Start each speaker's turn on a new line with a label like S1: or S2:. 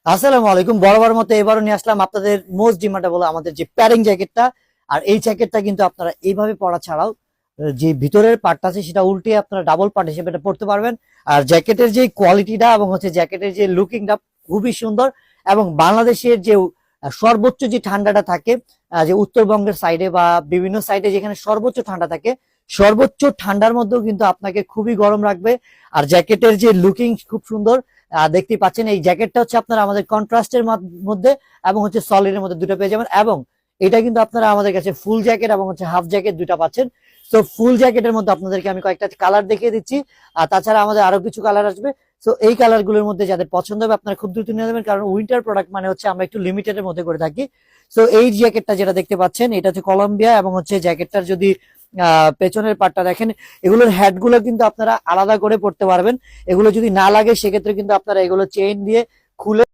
S1: আসসালামু আলাইকুম। বরাবর মতো এবারও নিয়ে আসলাম আপনাদের মোস্ট ডিমান্ডেবল আমাদের যে প্যাডিং জ্যাকেটটা। আর এই জ্যাকেটটা কিন্তু আপনারা এইভাবে পরা ছাড়াও যে ভিতরের পার্টটা আছে সেটা উল্টে আপনারা ডাবল পার্ট হিসেবে এটা পড়তে পারবেন। আর জ্যাকেটের যে কোয়ালিটিটা এবং হচ্ছে জ্যাকেটের যে লুকিংটা খুবই সুন্দর। এবং বাংলাদেশের যে সর্বোচ্চ যে ঠান্ডাটা থাকে, যে উত্তরবঙ্গের সাইডে বা বিভিন্ন সাইডে যেখানে সর্বোচ্চ ঠান্ডা থাকে, সর্বোচ্চ ঠান্ডার মধ্যেও কিন্তু আপনাকে খুবই গরম রাখবে। আর জ্যাকেটের যে লুকিং খুব সুন্দর। দেখতেই পাচ্ছেন এই জ্যাকেটটা হচ্ছে আপনারা আমাদের কন্ট্রাস্টের মধ্যে এবং হচ্ছে সলিডের মধ্যে দুটো পেয়ে যাবেন। এবং এটা কিন্তু আপনারা আমাদের কাছে ফুল জ্যাকেট এবং হচ্ছে হাফ জ্যাকেট দুটা পাচ্ছেন। তো ফুল জ্যাকেটের মধ্যে আপনাদেরকে আমি কয়েকটা কালার দেখিয়ে দিচ্ছি। আর তাছাড়া আমাদের আরো কিছু কালার আসবে। তো এই কালার গুলোর মধ্যে যাদের পছন্দ হবে আপনারা খুব দ্রুত নিয়ে নেবেন, কারণ উইন্টার প্রোডাক্ট মানে হচ্ছে আমরা একটু লিমিটেড এর মধ্যে করে থাকি। তো এই জ্যাকেটটা যেটা দেখতে পাচ্ছেন এটা হচ্ছে কলম্বিয়া, এবং হচ্ছে জ্যাকেটটার যদি পেছনের পার্টটা দেখেন, এগুলোর হেড গুলো কিন্তু আপনারা আলাদা করে পড়তে পারবেন। এগুলো যদি না লাগে সেক্ষেত্রে কিন্তু আপনারা এগুলো চেইন দিয়ে খুলে